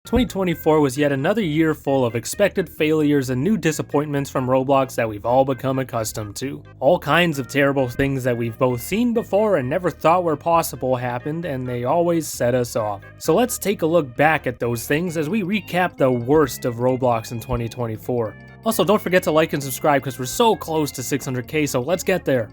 2024 was yet another year full of expected failures and new disappointments from Roblox that we've all become accustomed to. All kinds of terrible things that we've both seen before and never thought were possible happened, and they always set us off. So let's take a look back at those things as we recap the worst of Roblox in 2024. Also, don't forget to like and subscribe because we're so close to 600k, so let's get there.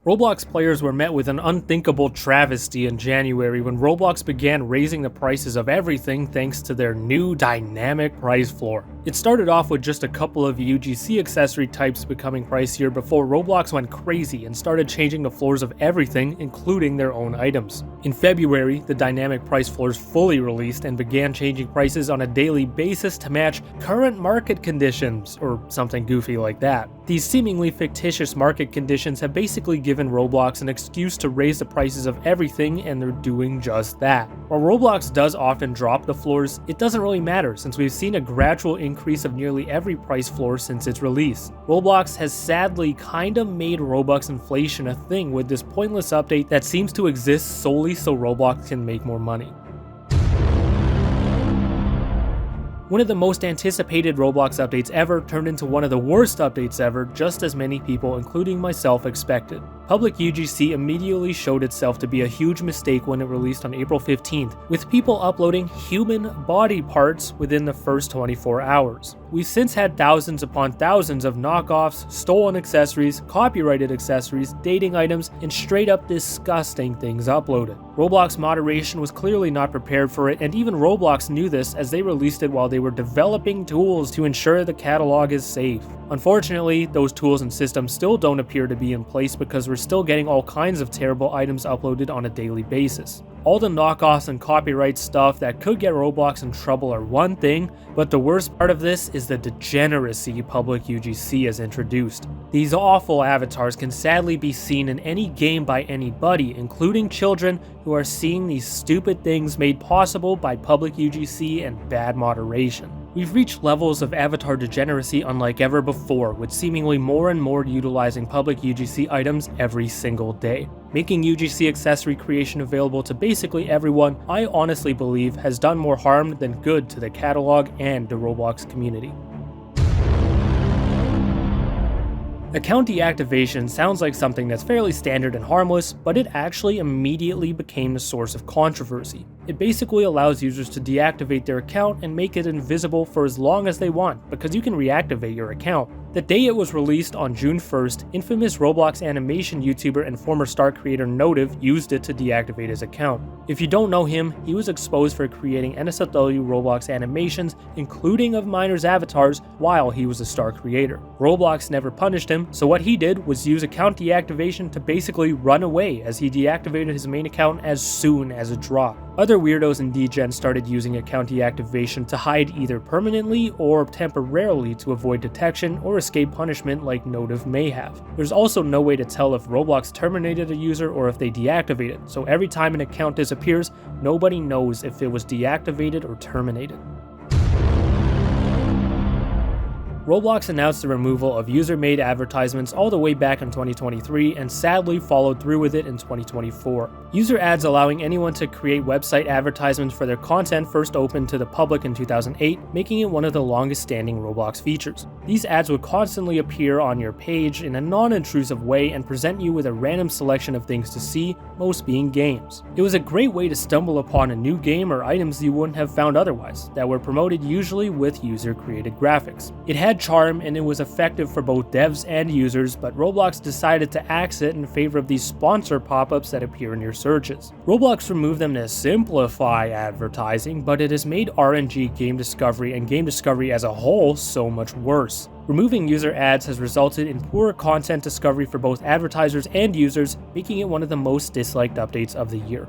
Roblox players were met with an unthinkable travesty in January when Roblox began raising the prices of everything thanks to their new dynamic price floor. It started off with just a couple of UGC accessory types becoming pricier before Roblox went crazy and started changing the floors of everything, including their own items. In February, the dynamic price floors fully released and began changing prices on a daily basis to match current market conditions, or something goofy like that. These seemingly fictitious market conditions have basically given Roblox an excuse to raise the prices of everything, and they're doing just that. While Roblox does often drop the floors, it doesn't really matter since we've seen a gradual increase of nearly every price floor since its release. Roblox has sadly kinda made Robux inflation a thing with this pointless update that seems to exist solely so Roblox can make more money. One of the most anticipated Roblox updates ever turned into one of the worst updates ever, just as many people, including myself, expected. Public UGC immediately showed itself to be a huge mistake when it released on April 15th, with people uploading human body parts within the first 24 hours. We've since had thousands upon thousands of knockoffs, stolen accessories, copyrighted accessories, dating items, and straight up disgusting things uploaded. Roblox moderation was clearly not prepared for it, and even Roblox knew this as they released it while they were developing tools to ensure the catalog is safe. Unfortunately, those tools and systems still don't appear to be in place because we're still getting all kinds of terrible items uploaded on a daily basis. All the knockoffs and copyright stuff that could get Roblox in trouble are one thing, but the worst part of this is the degeneracy public UGC has introduced. These awful avatars can sadly be seen in any game by anybody, including children who are seeing these stupid things made possible by public UGC and bad moderation. We've reached levels of avatar degeneracy unlike ever before, with seemingly more and more utilizing public UGC items every single day. Making UGC accessory creation available to basically everyone, I honestly believe, has done more harm than good to the catalog and the Roblox community. Account deactivation sounds like something that's fairly standard and harmless, but it actually immediately became a source of controversy. It basically allows users to deactivate their account and make it invisible for as long as they want, because you can reactivate your account. The day it was released on June 1st, infamous Roblox animation YouTuber and former star creator Notive used it to deactivate his account. If you don't know him, he was exposed for creating NSFW Roblox animations, including of minors' avatars, while he was a star creator. Roblox never punished him, so what he did was use account deactivation to basically run away, as he deactivated his main account as soon as it dropped. Other weirdos and degens started using account deactivation to hide either permanently or temporarily to avoid detection or escape punishment like Notive may have. There's also no way to tell if Roblox terminated a user or if they deactivated, so every time an account disappears, nobody knows if it was deactivated or terminated. Roblox announced the removal of user-made advertisements all the way back in 2023 and sadly followed through with it in 2024. User ads allowing anyone to create website advertisements for their content first opened to the public in 2008, making it one of the longest-standing Roblox features. These ads would constantly appear on your page in a non-intrusive way and present you with a random selection of things to see, most being games. It was a great way to stumble upon a new game or items you wouldn't have found otherwise, that were promoted usually with user-created graphics. It had charm and it was effective for both devs and users, but Roblox decided to axe it in favor of these sponsor pop-ups that appear in your searches. Roblox removed them to simplify advertising, but it has made RNG game discovery and game discovery as a whole so much worse. Removing user ads has resulted in poor content discovery for both advertisers and users, making it one of the most disliked updates of the year.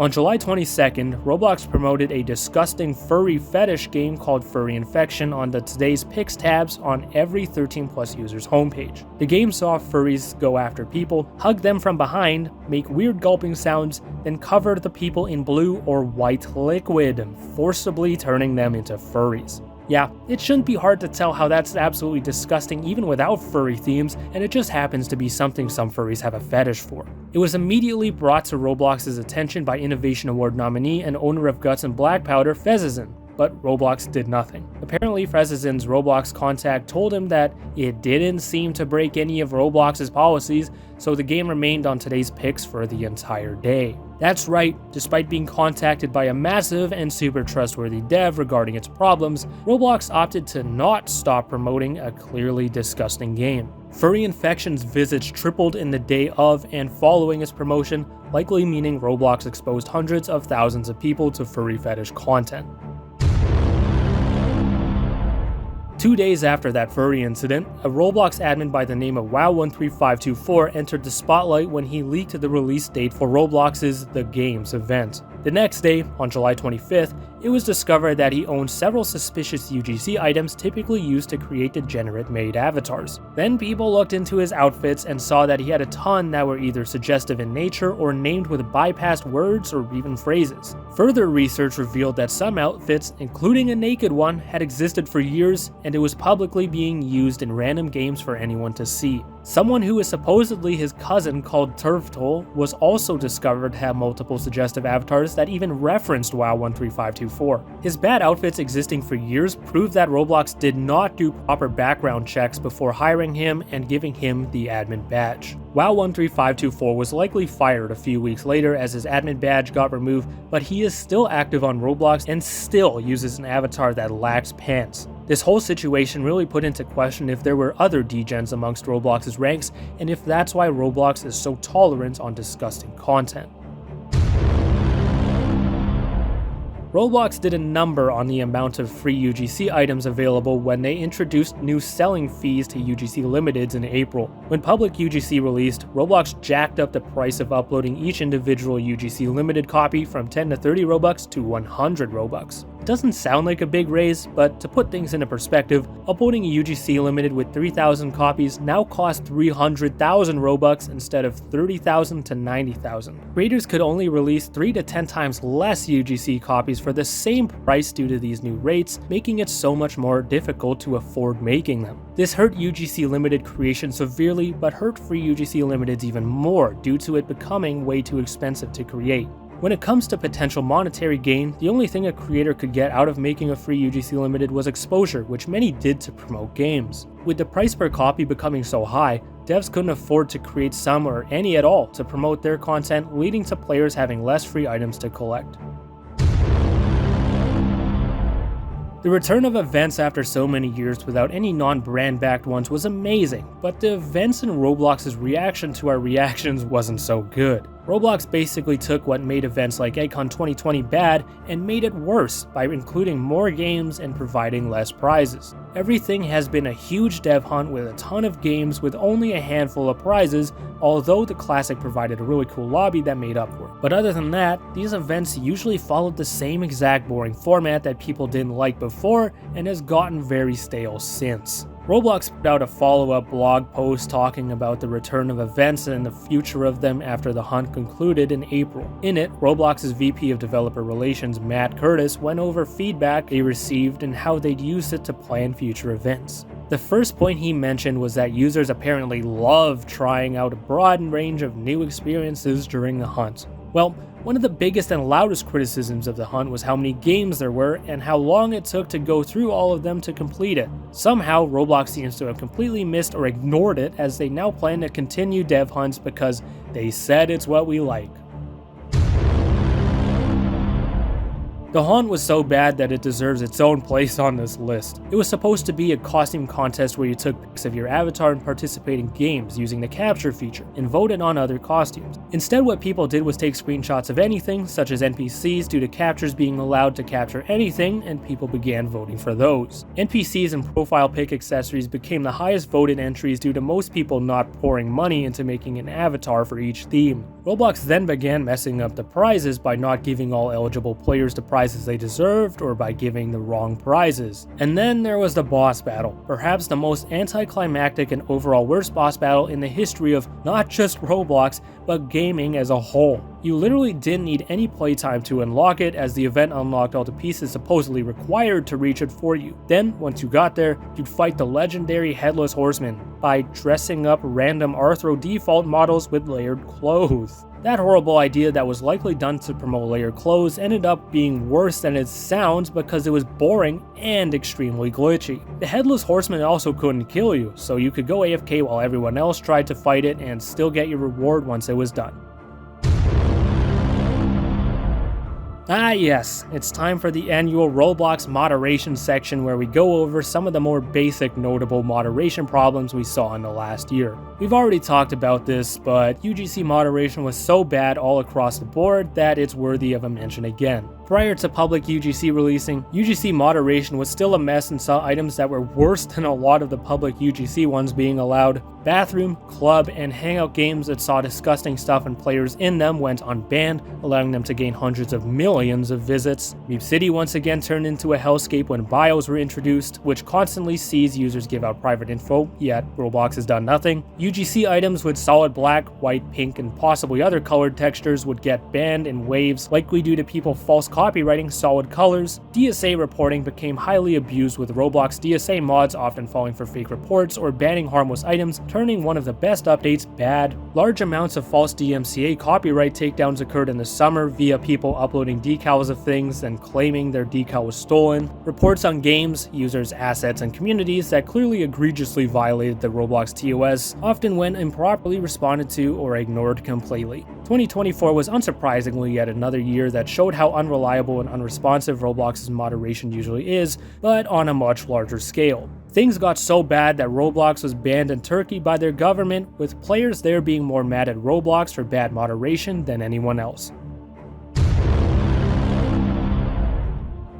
On July 22nd, Roblox promoted a disgusting furry fetish game called Furry Infection on the Today's Picks tabs on every 13+ user's homepage. The game saw furries go after people, hug them from behind, make weird gulping sounds, then cover the people in blue or white liquid, forcibly turning them into furries. Yeah, it shouldn't be hard to tell how that's absolutely disgusting even without furry themes, and it just happens to be something some furries have a fetish for. It was immediately brought to Roblox's attention by Innovation Award nominee and owner of Guts and Black Powder, Fezizin, but Roblox did nothing. Apparently, Frezizin's Roblox contact told him that it didn't seem to break any of Roblox's policies, so the game remained on today's picks for the entire day. That's right, despite being contacted by a massive and super trustworthy dev regarding its problems, Roblox opted to not stop promoting a clearly disgusting game. Furry infections visits tripled in the day of and following its promotion, likely meaning Roblox exposed hundreds of thousands of people to furry fetish content. 2 days after that furry incident, a Roblox admin by the name of WoW13524 entered the spotlight when he leaked the release date for Roblox's The Games event. The next day, on July 25th, it was discovered that he owned several suspicious UGC items typically used to create degenerate-made avatars. Then people looked into his outfits and saw that he had a ton that were either suggestive in nature or named with bypassed words or even phrases. Further research revealed that some outfits, including a naked one, had existed for years, and it was publicly being used in random games for anyone to see. Someone who is supposedly his cousin called Turftol was also discovered to have multiple suggestive avatars that even referenced WoW13524. His bad outfits existing for years proved that Roblox did not do proper background checks before hiring him and giving him the admin badge. WoW13524 was likely fired a few weeks later as his admin badge got removed, but he is still active on Roblox and still uses an avatar that lacks pants. This whole situation really put into question if there were other degens amongst Roblox's ranks, and if that's why Roblox is so tolerant on disgusting content. Roblox did a number on the amount of free UGC items available when they introduced new selling fees to UGC Limiteds in April. When public UGC released, Roblox jacked up the price of uploading each individual UGC Limited copy from 10 to 30 Robux to 100 Robux. It doesn't sound like a big raise, but to put things into perspective, uploading a UGC Limited with 3,000 copies now costs 300,000 Robux instead of 30,000 to 90,000. Creators could only release 3 to 10 times less UGC copies for the same price due to these new rates, making it so much more difficult to afford making them. This hurt UGC Limited creation severely, but hurt free UGC Limiteds even more due to it becoming way too expensive to create. When it comes to potential monetary gain, the only thing a creator could get out of making a free UGC Limited was exposure, which many did to promote games. With the price per copy becoming so high, devs couldn't afford to create some or any at all to promote their content, leading to players having less free items to collect. The return of events after so many years without any non-brand backed ones was amazing, but the events and Roblox's reaction to our reactions wasn't so good. Roblox basically took what made events like EggCon 2020 bad and made it worse by including more games and providing less prizes. Everything has been a huge dev hunt with a ton of games with only a handful of prizes, although the Classic provided a really cool lobby that made up for it. But other than that, these events usually followed the same exact boring format that people didn't like before and has gotten very stale since. Roblox put out a follow-up blog post talking about the return of events and the future of them after the hunt concluded in April. In it, Roblox's VP of Developer Relations, Matt Curtis, went over feedback they received and how they'd use it to plan future events. The first point he mentioned was that users apparently love trying out a broad range of new experiences during the hunt. Well, one of the biggest and loudest criticisms of the hunt was how many games there were and how long it took to go through all of them to complete it. Somehow, Roblox seems to have completely missed or ignored it, as they now plan to continue dev hunts because they said it's what we like. The hunt was so bad that it deserves its own place on this list. It was supposed to be a costume contest where you took pics of your avatar and participated in games using the capture feature, and voted on other costumes. Instead, what people did was take screenshots of anything, such as NPCs, due to captures being allowed to capture anything, and people began voting for those. NPCs and profile pic accessories became the highest voted entries due to most people not pouring money into making an avatar for each theme. Roblox then began messing up the prizes by not giving all eligible players the prizes they deserved, or by giving the wrong prizes. And then there was the boss battle, perhaps the most anticlimactic and overall worst boss battle in the history of not just Roblox, but gaming as a whole. You literally didn't need any playtime to unlock it, as the event unlocked all the pieces supposedly required to reach it for you. Then, once you got there, you'd fight the legendary Headless Horseman by dressing up random Arthro default models with layered clothes. That horrible idea that was likely done to promote layered clothes ended up being worse than it sounds because it was boring and extremely glitchy. The Headless Horseman also couldn't kill you, so you could go AFK while everyone else tried to fight it and still get your reward once it was done. Ah yes, it's time for the annual Roblox moderation section where we go over some of the more basic notable moderation problems we saw in the last year. We've already talked about this, but UGC moderation was so bad all across the board that it's worthy of a mention again. Prior to public UGC releasing, UGC moderation was still a mess and saw items that were worse than a lot of the public UGC ones being allowed. Bathroom, club, and hangout games that saw disgusting stuff and players in them went unbanned, allowing them to gain hundreds of millions of visits. Meep City once again turned into a hellscape when bios were introduced, which constantly sees users give out private info, yet Roblox has done nothing. UGC items with solid black, white, pink, and possibly other colored textures would get banned in waves, likely due to people false copywriting solid colors. DSA reporting became highly abused, with Roblox DSA mods often falling for fake reports or banning harmless items, turning one of the best updates bad. Large amounts of false DMCA copyright takedowns occurred in the summer via people uploading decals of things and claiming their decal was stolen. Reports on games, users, assets, and communities that clearly egregiously violated the Roblox TOS often went improperly responded to or ignored completely. 2024 was unsurprisingly yet another year that showed how unreliable and unresponsive Roblox's moderation usually is, but on a much larger scale. Things got so bad that Roblox was banned in Turkey by their government, with players there being more mad at Roblox for bad moderation than anyone else.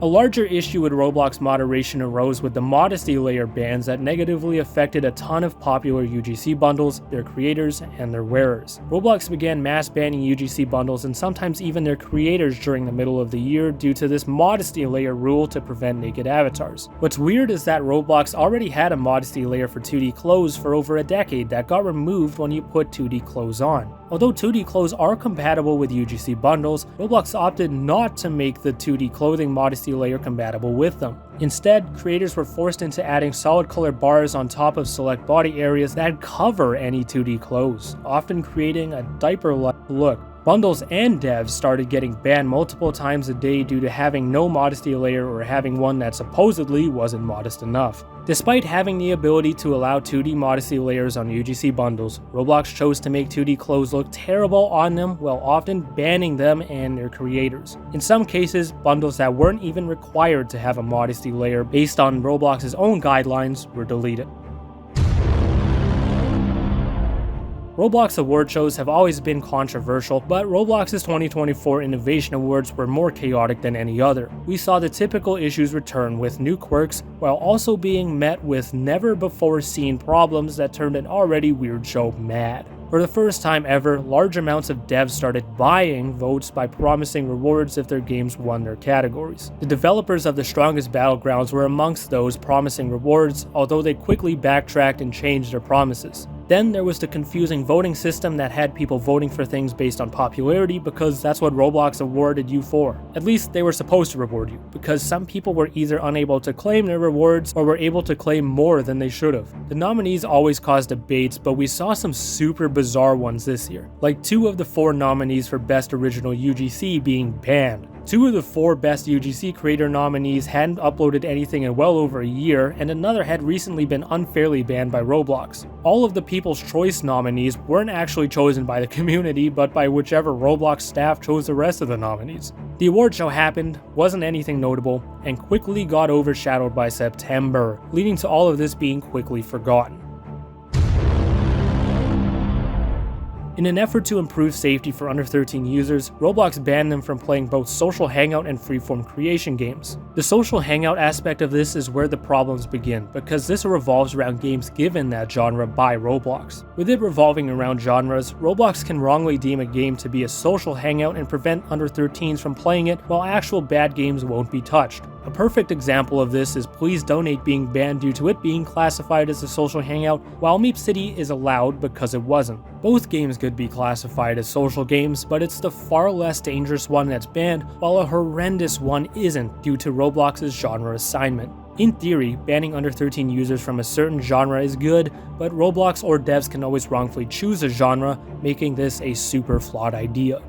A larger issue with Roblox moderation arose with the Modesty layer bans that negatively affected a ton of popular UGC bundles, their creators, and their wearers. Roblox began mass banning UGC bundles and sometimes even their creators during the middle of the year due to this Modesty layer rule to prevent naked avatars. What's weird is that Roblox already had a Modesty layer for 2D clothes for over a decade that got removed when you put 2D clothes on. Although 2D clothes are compatible with UGC bundles, Roblox opted not to make the 2D clothing Modesty layer compatible with them. Instead, creators were forced into adding solid color bars on top of select body areas that cover any 2D clothes, often creating a diaper-like look. Bundles and devs started getting banned multiple times a day due to having no Modesty layer or having one that supposedly wasn't modest enough. Despite having the ability to allow 2D Modesty layers on UGC bundles, Roblox chose to make 2D clothes look terrible on them while often banning them and their creators. In some cases, bundles that weren't even required to have a Modesty layer based on Roblox's own guidelines were deleted. Roblox award shows have always been controversial, but Roblox's 2024 Innovation Awards were more chaotic than any other. We saw the typical issues return with new quirks, while also being met with never-before-seen problems that turned an already weird show mad. For the first time ever, large amounts of devs started buying votes by promising rewards if their games won their categories. The developers of the strongest battlegrounds were amongst those promising rewards, although they quickly backtracked and changed their promises. Then there was the confusing voting system that had people voting for things based on popularity because that's what Roblox awarded you for. At least they were supposed to reward you, because some people were either unable to claim their rewards or were able to claim more than they should have. The nominees always caused debates, but we saw some super bizarre ones this year, like 2 of the 4 nominees for Best Original UGC being banned. 2 of the 4 Best UGC Creator nominees hadn't uploaded anything in well over a year, and another had recently been unfairly banned by Roblox. All of the People's Choice nominees weren't actually chosen by the community, but by whichever Roblox staff chose the rest of the nominees. The award show happened, wasn't anything notable, and quickly got overshadowed by September, leading to all of this being quickly forgotten. In an effort to improve safety for under 13 users, Roblox banned them from playing both social hangout and freeform creation games. The social hangout aspect of this is where the problems begin, because this revolves around games given that genre by Roblox. With it revolving around genres, Roblox can wrongly deem a game to be a social hangout and prevent under 13s from playing it, while actual bad games won't be touched. A perfect example of this is Please Donate being banned due to it being classified as a social hangout, while Meep City is allowed because it wasn't. Both games could be classified as social games, but it's the far less dangerous one that's banned, while a horrendous one isn't due to Roblox's genre assignment. In theory, banning under 13 users from a certain genre is good, but Roblox or devs can always wrongfully choose a genre, making this a super flawed idea.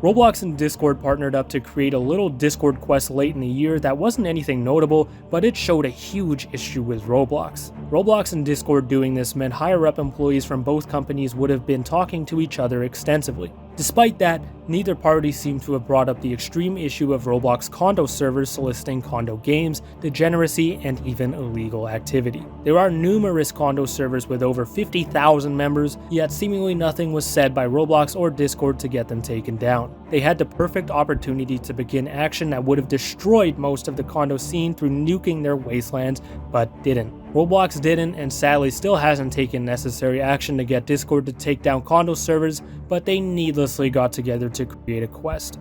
Roblox and Discord partnered up to create a little Discord quest late in the year that wasn't anything notable, but it showed a huge issue with Roblox. Roblox and Discord doing this meant higher-up employees from both companies would have been talking to each other extensively. Despite that, neither party seemed to have brought up the extreme issue of Roblox condo servers soliciting condo games, degeneracy, and even illegal activity. There are numerous condo servers with over 50,000 members, yet seemingly nothing was said by Roblox or Discord to get them taken down. They had the perfect opportunity to begin action that would have destroyed most of the condo scene through nuking their wastelands, but didn't. Roblox didn't, and sadly still hasn't taken necessary action to get Discord to take down condo servers, but they needlessly got together to create a quest.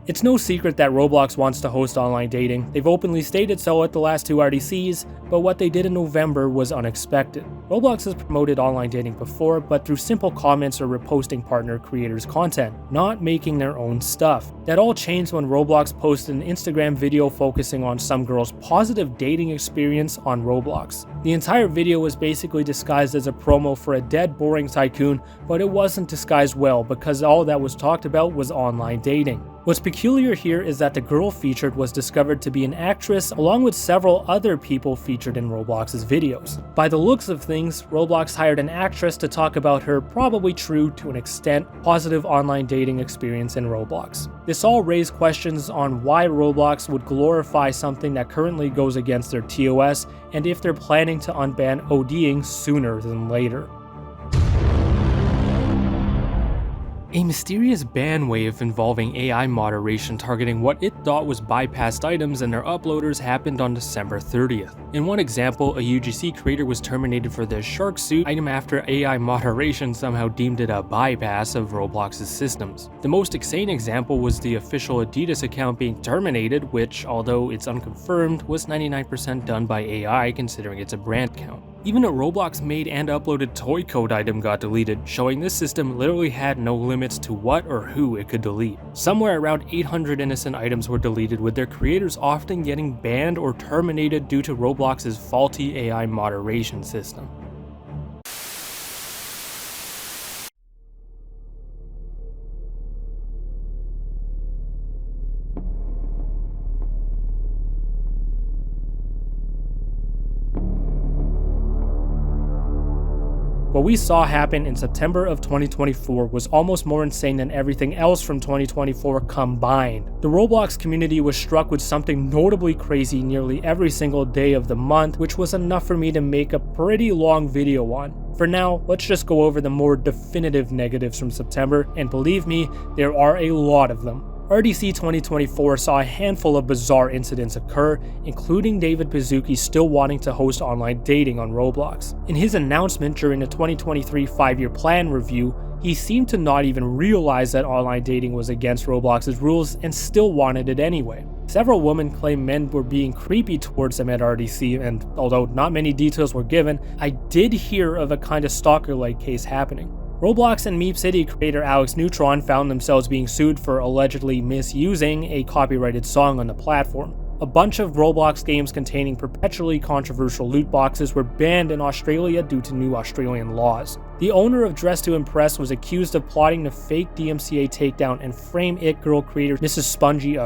It's no secret that Roblox wants to host online dating. They've openly stated so at the last two RDCs, but what they did in November was unexpected. Roblox has promoted online dating before, but through simple comments or reposting partner creators' content, not making their own stuff. That all changed when Roblox posted an Instagram video focusing on some girl's positive dating experience on Roblox. The entire video was basically disguised as a promo for a dead, boring tycoon, but it wasn't disguised well because all that was talked about was online dating. What's peculiar here is that the girl featured was discovered to be an actress along with several other people featured in Roblox's videos. By the looks of things, Roblox hired an actress to talk about her probably true to an extent positive online dating experience in Roblox. This all raised questions on why Roblox would glorify something that currently goes against their TOS and if they're planning to unban ODing sooner than later. A mysterious ban wave involving AI moderation targeting what it thought was bypassed items and their uploaders happened on December 30th. In one example, a UGC creator was terminated for their shark suit item after AI moderation somehow deemed it a bypass of Roblox's systems. The most insane example was the official Adidas account being terminated, which, although it's unconfirmed, was 99% done by AI considering it's a brand account. Even a Roblox made and uploaded toy code item got deleted, showing this system literally had no limits to what or who it could delete. Somewhere around 800 innocent items were deleted, with their creators often getting banned or terminated due to Roblox's faulty AI moderation system. What we saw happen in September of 2024 was almost more insane than everything else from 2024 combined. The Roblox community was struck with something notably crazy nearly every single day of the month, which was enough for me to make a pretty long video on. For now, let's just go over the more definitive negatives from September, and believe me, there are a lot of them. RDC 2024 saw a handful of bizarre incidents occur, including David Baszucki still wanting to host online dating on Roblox. In his announcement during the 2023 5-year plan review, he seemed to not even realize that online dating was against Roblox's rules and still wanted it anyway. Several women claimed men were being creepy towards them at RDC, and although not many details were given, I did hear of a kind of stalker-like case happening. Roblox and Meep City creator Alex Neutron found themselves being sued for allegedly misusing a copyrighted song on the platform. A bunch of Roblox games containing perpetually controversial loot boxes were banned in Australia due to new Australian laws. The owner of Dress to Impress was accused of plotting to fake DMCA takedown and frame It Girl creator Mrs. Spongy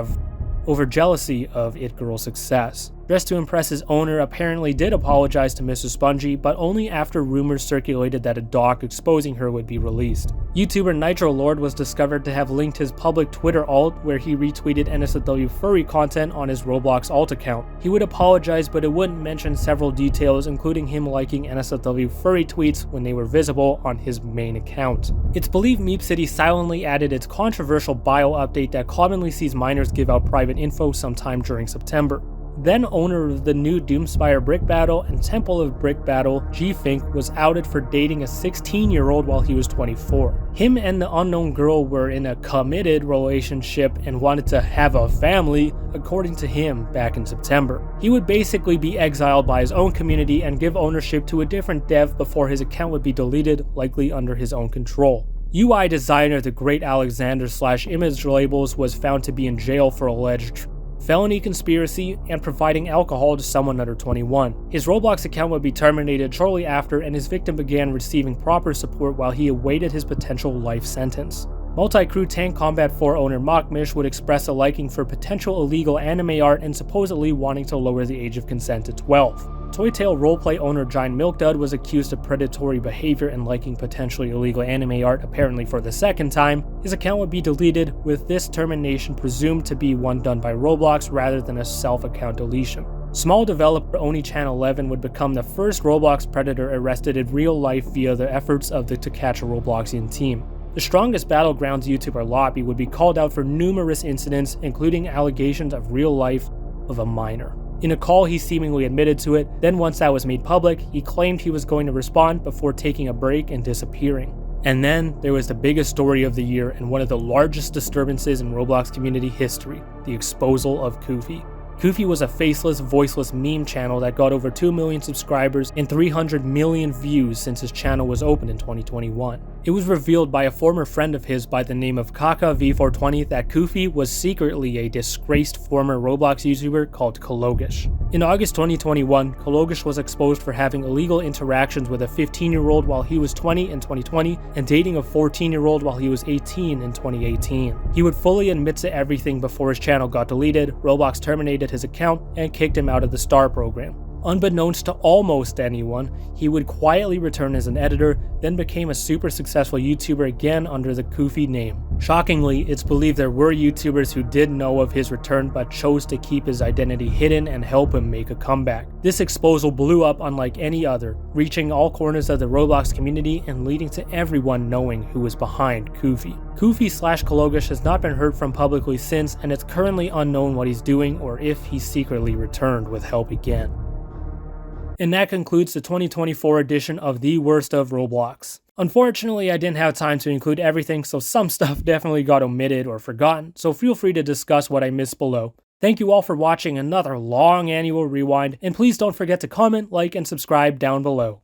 over jealousy of It Girl's success. Dress to Impress's owner apparently did apologize to Mrs. Spongy, but only after rumors circulated that a doc exposing her would be released. YouTuber Nitro Lord was discovered to have linked his public Twitter alt where he retweeted NSFW Furry content on his Roblox alt account. He would apologize, but it wouldn't mention several details, including him liking NSFW Furry tweets when they were visible on his main account. It's believed Meep City silently added its controversial bio update that commonly sees minors give out private info sometime during September. then owner of the new Doomspire Brick Battle and Temple of Brick Battle, G-Fink was outed for dating a 16-year-old while he was 24. Him and the unknown girl were in a committed relationship and wanted to have a family, according to him back in September. He would basically be exiled by his own community and give ownership to a different dev before his account would be deleted, likely under his own control. UI designer The Great Alexander / Image Labels was found to be in jail for alleged felony conspiracy and providing alcohol to someone under 21. His Roblox account would be terminated shortly after, and his victim began receiving proper support while he awaited his potential life sentence. Multi-Crew Tank Combat 4 owner Mockmish would express a liking for potential illegal anime art and supposedly wanting to lower the age of consent to 12. Toytail Roleplay owner Giant Milk Dud was accused of predatory behavior and liking potentially illegal anime art, apparently for the second time. His account would be deleted, with this termination presumed to be one done by Roblox rather than a self-account deletion. Small developer Oni-chan11 would become the first Roblox predator arrested in real life via the efforts of the To Catch a Robloxian team. The strongest Battlegrounds YouTuber Lobby would be called out for numerous incidents, including allegations of real life of a minor. In a call, he seemingly admitted to it, then once that was made public, he claimed he was going to respond before taking a break and disappearing. And then there was the biggest story of the year and one of the largest disturbances in Roblox community history, the exposal of Koofy. Koofy was a faceless, voiceless meme channel that got over 2 million subscribers and 300 million views since his channel was opened in 2021. It was revealed by a former friend of his by the name of KakaV420 that Koofy was secretly a disgraced former Roblox YouTuber called COWCOW'S. In August 2021, COWCOW'S was exposed for having illegal interactions with a 15-year-old while he was 20 in 2020 and dating a 14-year-old while he was 18 in 2018. He would fully admit to everything before his channel got deleted, Roblox terminated his account, and kicked him out of the STAR program. Unbeknownst to almost anyone, he would quietly return as an editor, then became a super successful YouTuber again under the Koofy name. Shockingly, it's believed there were YouTubers who did know of his return but chose to keep his identity hidden and help him make a comeback. This exposal blew up unlike any other, reaching all corners of the Roblox community and leading to everyone knowing who was behind Koofy. Koofy/COWCOW'S has not been heard from publicly since, and it's currently unknown what he's doing or if he secretly returned with help again. And that concludes the 2024 edition of The Worst of Roblox. Unfortunately, I didn't have time to include everything, so some stuff definitely got omitted or forgotten, so feel free to discuss what I missed below. Thank you all for watching another long annual rewind, and please don't forget to comment, like, and subscribe down below.